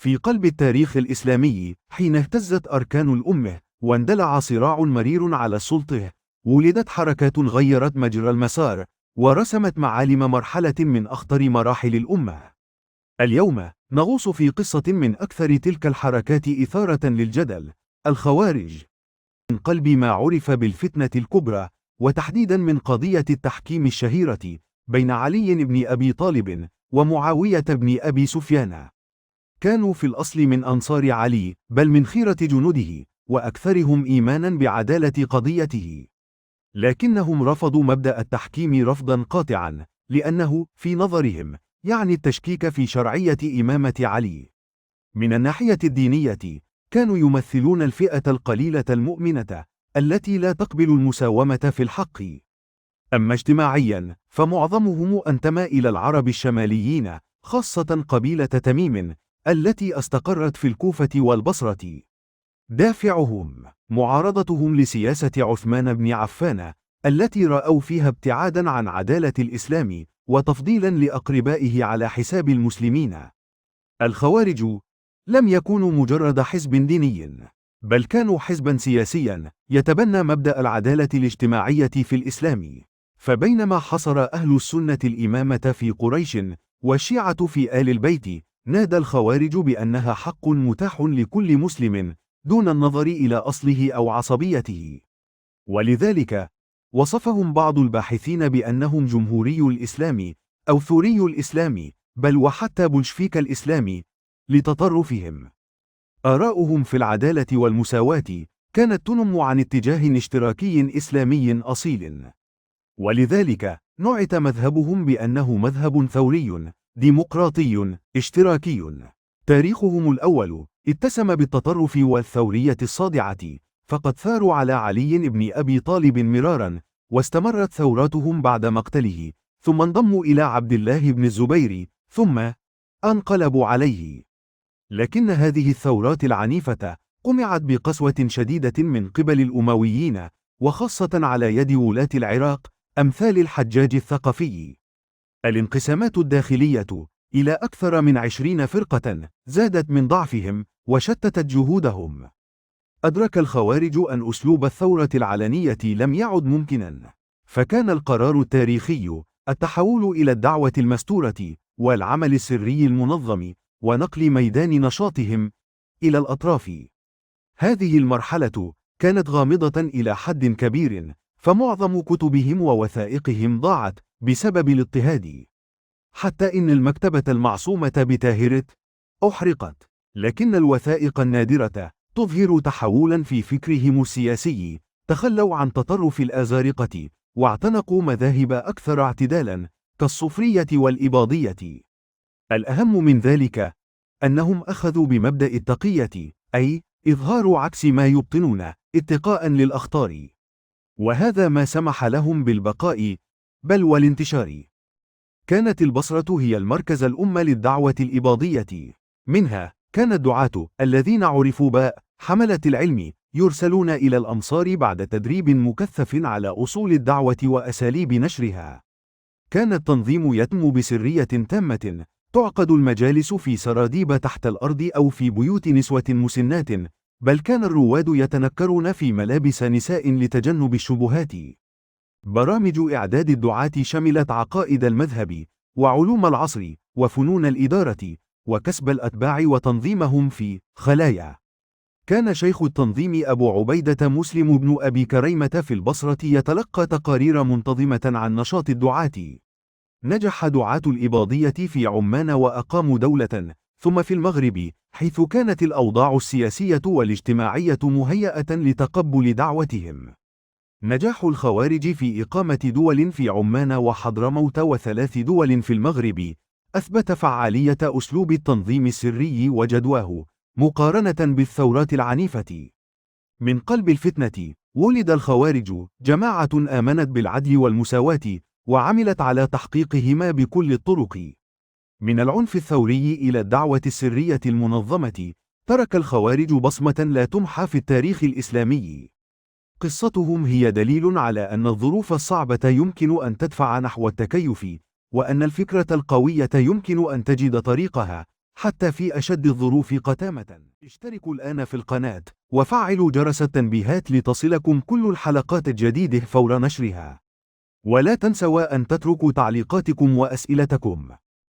في قلب التاريخ الإسلامي، حين اهتزت أركان الأمة واندلع صراع مرير على السلطة، ولدت حركات غيرت مجرى المسار ورسمت معالم مرحلة من أخطر مراحل الأمة. اليوم نغوص في قصة من أكثر تلك الحركات إثارة للجدل، الخوارج، من قلب ما عرف بالفتنة الكبرى، وتحديدا من قضية التحكيم الشهيرة بين علي بن أبي طالب ومعاوية بن أبي سفيان. كانوا في الأصل من أنصار علي، بل من خيرة جنوده وأكثرهم إيمانا بعدالة قضيته، لكنهم رفضوا مبدأ التحكيم رفضا قاطعا، لأنه في نظرهم يعني التشكيك في شرعية إمامة علي. من الناحية الدينية كانوا يمثلون الفئة القليلة المؤمنة التي لا تقبل المساومة في الحق. أما اجتماعيا فمعظمهم انتمى إلى العرب الشماليين، خاصة قبيلة تميم التي استقرت في الكوفة والبصرة. دافعهم معارضتهم لسياسة عثمان بن عفان التي رأوا فيها ابتعادا عن عدالة الإسلام وتفضيلا لأقربائه على حساب المسلمين. الخوارج لم يكونوا مجرد حزب ديني، بل كانوا حزبا سياسيا يتبنى مبدأ العدالة الاجتماعية في الإسلام. فبينما حصر أهل السنة الإمامة في قريش والشيعة في آل البيت، نادى الخوارج بأنها حق متاح لكل مسلم دون النظر إلى أصله أو عصبيته. ولذلك وصفهم بعض الباحثين بأنهم جمهوري الإسلام أو ثوري الإسلام، بل وحتى بولشفيك الإسلام، لتطرفهم. آراؤهم في العدالة والمساواة كانت تنم عن اتجاه اشتراكي إسلامي أصيل، ولذلك نعت مذهبهم بأنه مذهب ثوري ديمقراطي اشتراكي. تاريخهم الأول اتسم بالتطرف والثورية الصادعة، فقد ثاروا على علي بن أبي طالب مرارا، واستمرت ثوراتهم بعد مقتله، ثم انضموا إلى عبد الله بن الزبير، ثم انقلبوا عليه. لكن هذه الثورات العنيفة قمعت بقسوة شديدة من قبل الأمويين، وخاصة على يد ولاة العراق أمثال الحجاج الثقفي. الانقسامات الداخلية إلى أكثر من 20 فرقة زادت من ضعفهم وشتتت جهودهم. أدرك الخوارج أن أسلوب الثورة العلنية لم يعد ممكنا، فكان القرار التاريخي التحول إلى الدعوة المستورة والعمل السري المنظم ونقل ميدان نشاطهم إلى الأطراف. هذه المرحلة كانت غامضة إلى حد كبير، فمعظم كتبهم ووثائقهم ضاعت بسبب الاضطهاد، حتى إن المكتبة المعصومة بتاهرت أحرقت. لكن الوثائق النادرة تظهر تحولا في فكرهم السياسي، تخلوا عن تطرف الأزارقة واعتنقوا مذاهب أكثر اعتدالا كالصوفية والإباضية. الأهم من ذلك أنهم أخذوا بمبدأ التقية، أي إظهار عكس ما يبطنون اتقاء للأخطار، وهذا ما سمح لهم بالبقاء بل والانتشار. كانت البصرة هي المركز الأم للدعوة الإباضية، منها كان الدعاة الذين عرفوا حملة العلم يرسلون إلى الأمصار بعد تدريب مكثف على أصول الدعوة وأساليب نشرها. كان التنظيم يتم بسرية تامة، تعقد المجالس في سراديب تحت الأرض أو في بيوت نسوة مسنات، بل كان الرواد يتنكرون في ملابس نساء لتجنب الشبهات. برامج إعداد الدعاة شملت عقائد المذهب وعلوم العصر وفنون الإدارة وكسب الأتباع وتنظيمهم في خلايا. كان شيخ التنظيم أبو عبيدة مسلم بن أبي كريمة في البصرة يتلقى تقارير منتظمة عن نشاط الدعاة. نجح دعاة الإباضية في عمان وأقاموا دولة، ثم في المغرب حيث كانت الأوضاع السياسية والاجتماعية مهيئة لتقبل دعوتهم. نجاح الخوارج في إقامة دول في عمان وحضرموت و3 دول في المغرب أثبت فعالية أسلوب التنظيم السري وجدواه مقارنة بالثورات العنيفة. من قلب الفتنة ولد الخوارج، جماعة آمنت بالعدل والمساواة وعملت على تحقيقهما بكل الطرق. من العنف الثوري إلى الدعوة السرية المنظمة، ترك الخوارج بصمة لا تمحى في التاريخ الإسلامي. قصتهم هي دليل على أن الظروف الصعبة يمكن أن تدفع نحو التكيف، وأن الفكرة القوية يمكن أن تجد طريقها حتى في أشد الظروف قتامة. اشتركوا الآن في القناة وفعلوا جرس التنبيهات لتصلكم كل الحلقات الجديدة فور نشرها. ولا تنسوا أن تتركوا تعليقاتكم وأسئلتكم.